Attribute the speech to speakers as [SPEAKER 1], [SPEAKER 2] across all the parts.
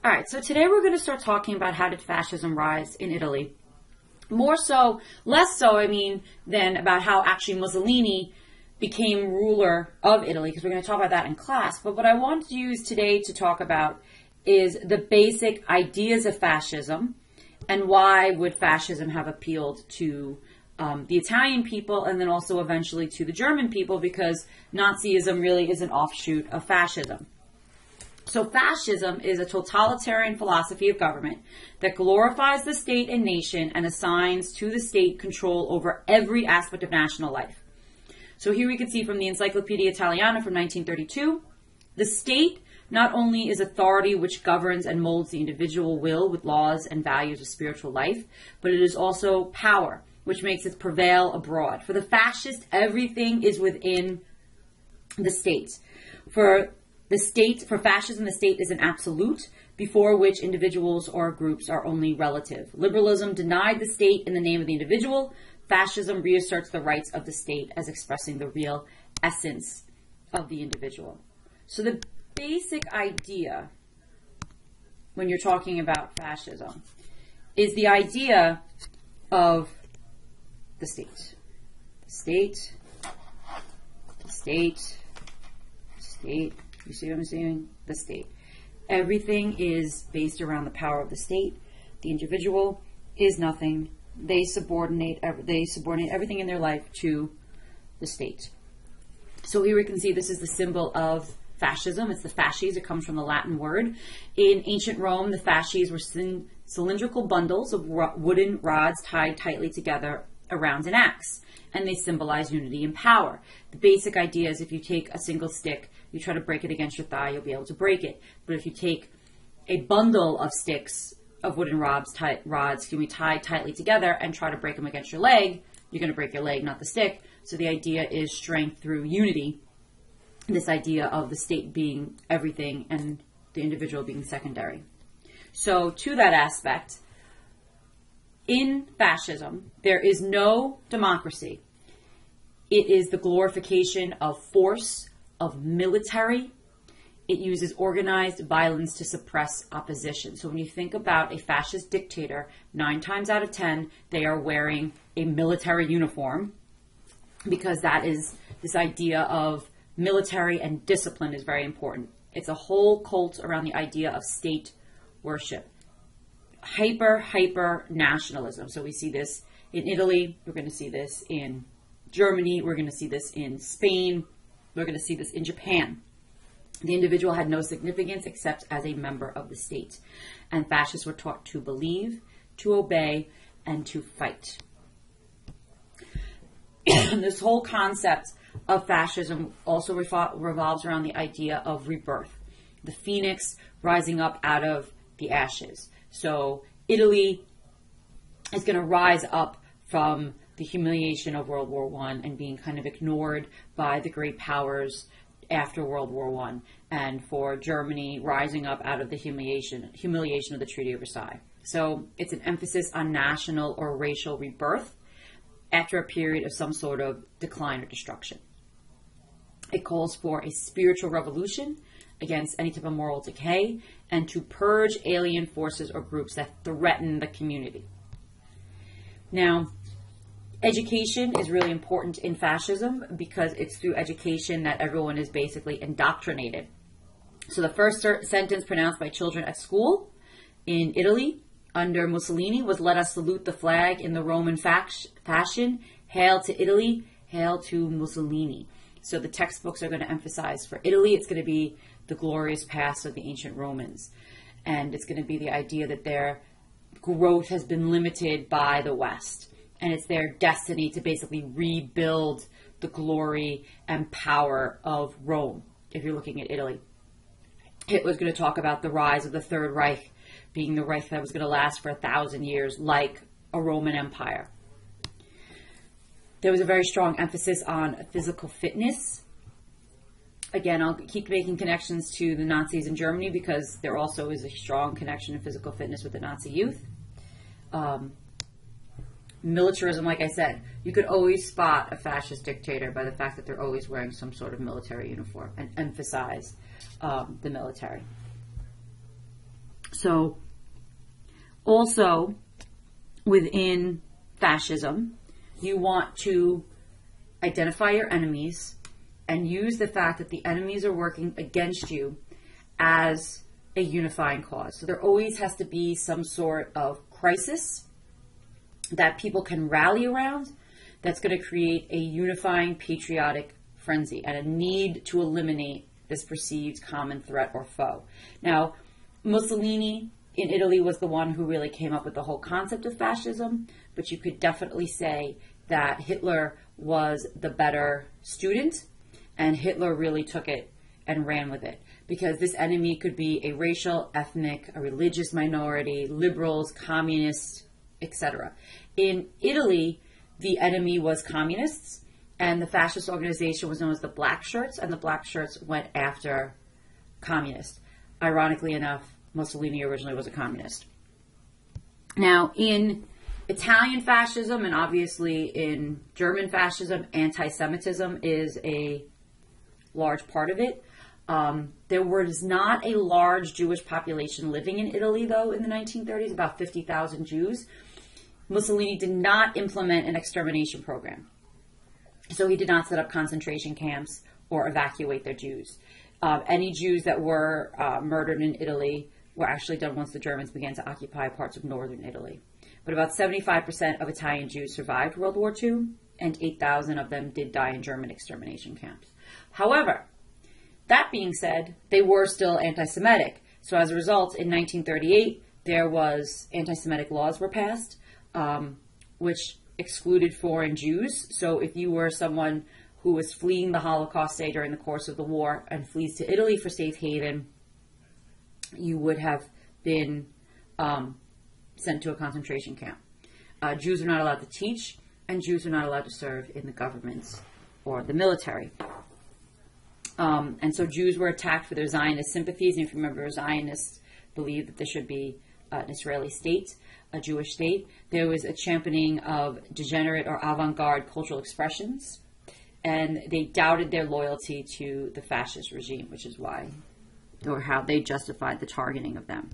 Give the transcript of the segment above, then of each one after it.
[SPEAKER 1] All right, so today we're going to start talking about how did fascism rise in Italy. More so, less so, than about how actually Mussolini became ruler of Italy, because we're going to talk about that in class. But what I want to use today to talk about is the basic ideas of fascism and why would fascism have appealed to the Italian people and then also eventually to the German people, because Nazism really is an offshoot of fascism. So fascism is a totalitarian philosophy of government that glorifies the state and nation and assigns to the state control over every aspect of national life. So here we can see from the Encyclopedia Italiana from 1932, the state not only is authority which governs and molds the individual will with laws and values of spiritual life, but it is also power which makes it prevail abroad. For the fascist, everything is within the state. For fascism, the state is an absolute, before which individuals or groups are only relative. Liberalism denied the state in the name of the individual. Fascism reasserts the rights of the state as expressing the real essence of the individual. So the basic idea when you're talking about fascism is the idea of the state. State. You see what I'm saying? The state. Everything is based around the power of the state. The individual is nothing. They subordinate everything in their life to the state. So here we can see this is the symbol of fascism. It's the fasces. It comes from the Latin word. In ancient Rome, the fasces were cylindrical bundles of wooden rods tied tightly together around an axe, and they symbolize unity and power. The basic idea is if you take a single stick, you try to break it against your thigh, you'll be able to break it. But if you take a bundle of sticks, of wooden rods tied tightly together and try to break them against your leg, you're going to break your leg, not the stick. So the idea is strength through unity. This idea of the state being everything and the individual being secondary. So to that aspect, in fascism, there is no democracy. It is the glorification of force, of military. It uses organized violence to suppress opposition. So when you think about a fascist dictator, 9 times out of 10, they are wearing a military uniform, because that is this idea of military and discipline is very important. It's a whole cult around the idea of state worship. Hyper nationalism. So we see this in Italy. We're going to see this in Germany. We're going to see this in Spain. We're going to see this in Japan. The individual had no significance except as a member of the state. And fascists were taught to believe, to obey, and to fight. This whole concept of fascism also revolves around the idea of rebirth. The phoenix rising up out of the ashes. So Italy is going to rise up from the humiliation of World War I and being kind of ignored by the great powers after World War I, and for Germany rising up out of the humiliation of the Treaty of Versailles. So it's an emphasis on national or racial rebirth after a period of some sort of decline or destruction. It calls for a spiritual revolution against any type of moral decay, and to purge alien forces or groups that threaten the community. Now, education is really important in fascism because it's through education that everyone is basically indoctrinated. So the first sentence pronounced by children at school in Italy under Mussolini was, "Let us salute the flag in the Roman fashion. Hail to Italy, hail to Mussolini." So the textbooks are going to emphasize for Italy, it's going to be the glorious past of the ancient Romans. And it's going to be the idea that their growth has been limited by the West. And it's their destiny to basically rebuild the glory and power of Rome, if you're looking at Italy. Hitler's going to talk about the rise of the Third Reich being the Reich that was going to last for 1,000 years, like a Roman Empire. There was a very strong emphasis on physical fitness. Again, I'll keep making connections to the Nazis in Germany because there also is a strong connection in physical fitness with the Nazi youth. Militarism, like I said, you could always spot a fascist dictator by the fact that they're always wearing some sort of military uniform and emphasize the military. So also within fascism, you want to identify your enemies and use the fact that the enemies are working against you as a unifying cause. So there always has to be some sort of crisis that people can rally around that's going to create a unifying patriotic frenzy and a need to eliminate this perceived common threat or foe. Now, Mussolini in Italy was the one who really came up with the whole concept of fascism, but you could definitely say that Hitler was the better student, and Hitler really took it and ran with it, because this enemy could be a racial, ethnic, a religious minority, liberals, communists, etc. In Italy, the enemy was communists, and the fascist organization was known as the Black Shirts, and the Black Shirts went after communists. Ironically enough, Mussolini originally was a communist. Now, in Italian fascism, and obviously in German fascism, anti-Semitism is a large part of it. There was not a large Jewish population living in Italy, though, in the 1930s, about 50,000 Jews. Mussolini did not implement an extermination program. So he did not set up concentration camps or evacuate their Jews. Any Jews that were murdered in Italy were actually done once the Germans began to occupy parts of northern Italy. But about 75% of Italian Jews survived World War II, and 8,000 of them did die in German extermination camps. However, that being said, they were still anti-Semitic. So as a result, in 1938, there was anti-Semitic laws were passed, which excluded foreign Jews. So if you were someone who was fleeing the Holocaust, say, during the course of the war, and flees to Italy for safe haven, you would have been sent to a concentration camp. Jews are not allowed to teach, and Jews are not allowed to serve in the government or the military. And so Jews were attacked for their Zionist sympathies. And if you remember, Zionists believed that there should be an Israeli state, a Jewish state. There was a championing of degenerate or avant-garde cultural expressions, and they doubted their loyalty to the fascist regime, which is why, or how they justified the targeting of them.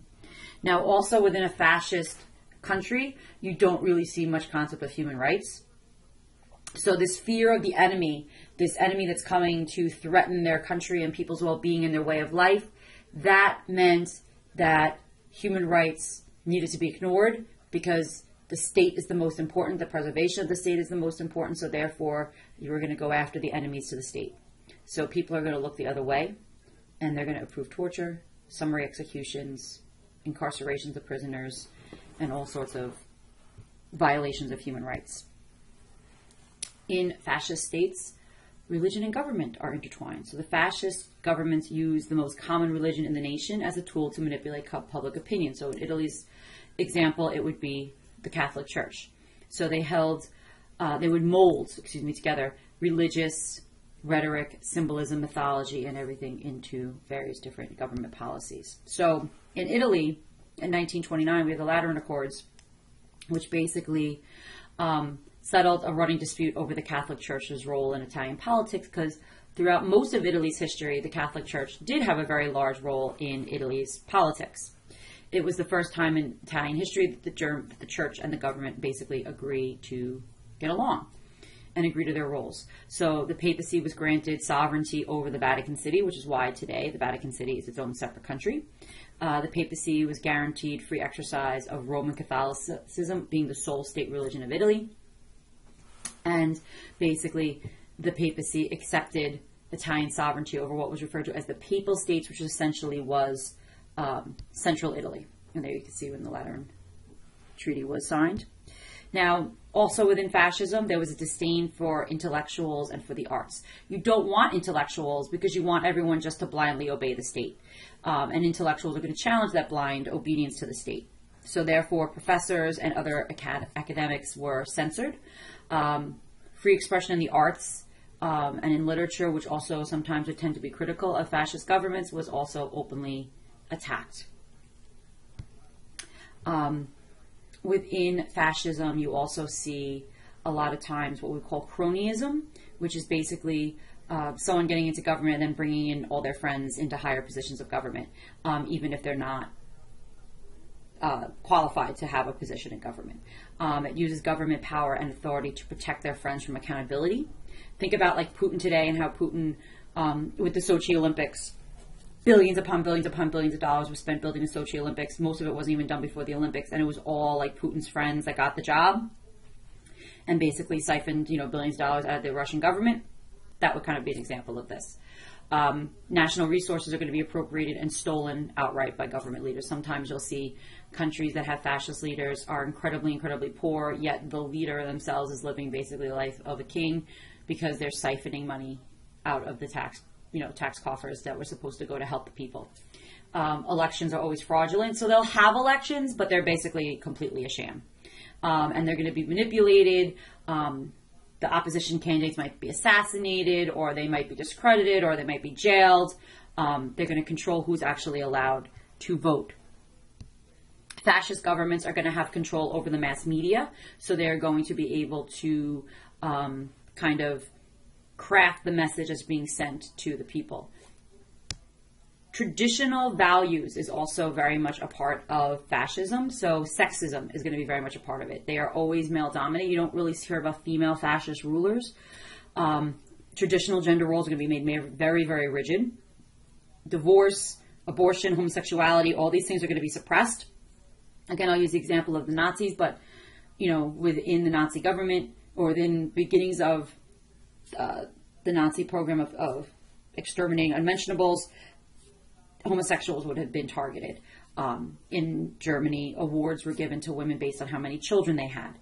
[SPEAKER 1] Now, also within a fascist country, you don't really see much concept of human rights. So this fear of the enemy, this enemy that's coming to threaten their country and people's well-being and their way of life, that meant that human rights needed to be ignored because the state is the most important, the preservation of the state is the most important, so therefore you were going to go after the enemies to the state. So people are going to look the other way, and they're going to approve torture, summary executions, incarcerations of prisoners, and all sorts of violations of human rights. In fascist states, religion and government are intertwined. So the fascist governments use the most common religion in the nation as a tool to manipulate public opinion. So in Italy's example, it would be the Catholic Church. So they would mold together religious rhetoric, symbolism, mythology, and everything into various different government policies. So in Italy, in 1929, we have the Lateran Accords, which basically settled a running dispute over the Catholic Church's role in Italian politics, because throughout most of Italy's history, the Catholic Church did have a very large role in Italy's politics. It was the first time in Italian history that the church and the government basically agree to get along and agree to their roles. So the papacy was granted sovereignty over the Vatican City, which is why today the Vatican City is its own separate country. The papacy was guaranteed free exercise of Roman Catholicism, being the sole state religion of Italy. And basically, the papacy accepted Italian sovereignty over what was referred to as the Papal States, which essentially was central Italy. And there you can see when the Lateran Treaty was signed. Now, also within fascism, there was a disdain for intellectuals and for the arts. You don't want intellectuals because you want everyone just to blindly obey the state. And intellectuals are going to challenge that blind obedience to the state. So therefore, professors and other academics were censored. Free expression in the arts and in literature, which also sometimes would tend to be critical of fascist governments, was also openly attacked. Within fascism, you also see a lot of times what we call cronyism, which is basically someone getting into government and then bringing in all their friends into higher positions of government, even if they're not qualified to have a position in government. It uses government power and authority to protect their friends from accountability. Think about like Putin today and how Putin, with the Sochi Olympics, billions upon billions upon billions of dollars was spent building the Sochi Olympics. Most of it wasn't even done before the Olympics, and it was all like Putin's friends that got the job and basically siphoned, billions of dollars out of the Russian government. That would kind of be an example of this. National resources are going to be appropriated and stolen outright by government leaders. Sometimes you'll see countries that have fascist leaders are incredibly, incredibly poor, yet the leader themselves is living basically the life of a king because they're siphoning money out of the tax coffers that were supposed to go to help the people. Elections are always fraudulent, so they'll have elections, but they're basically completely a sham. And they're going to be manipulated. The opposition candidates might be assassinated, or they might be discredited, or they might be jailed. They're going to control who's actually allowed to vote. Fascist governments are going to have control over the mass media, so they're going to be able to kind of craft the message that's being sent to the people. Traditional values is also very much a part of fascism. So sexism is going to be very much a part of it. They are always male dominated. You don't really hear about female fascist rulers. Traditional gender roles are going to be made very, very rigid. Divorce, abortion, homosexuality, all these things are going to be suppressed. Again, I'll use the example of the Nazis, but within the Nazi government or within beginnings of the Nazi program of exterminating unmentionables, homosexuals would have been targeted. In Germany, awards were given to women based on how many children they had.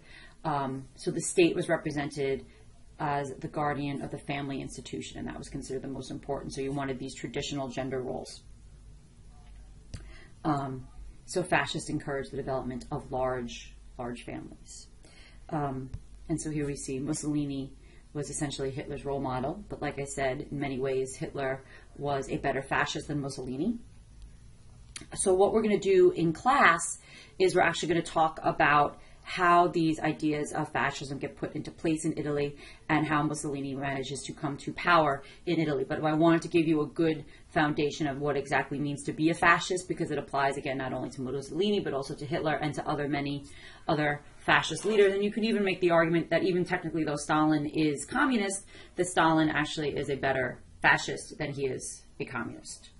[SPEAKER 1] So the state was represented as the guardian of the family institution, and that was considered the most important. So you wanted these traditional gender roles. So fascists encouraged the development of large families. And so here we see Mussolini was essentially Hitler's role model. But like I said, in many ways, Hitler was a better fascist than Mussolini. So what we're going to do in class is we're actually going to talk about how these ideas of fascism get put into place in Italy and how Mussolini manages to come to power in Italy. But I wanted to give you a good foundation of what exactly means to be a fascist, because it applies, again, not only to Mussolini, but also to Hitler and to many other fascist leaders. And you can even make the argument that even technically, though Stalin is communist, that Stalin actually is a better fascist than he is a communist.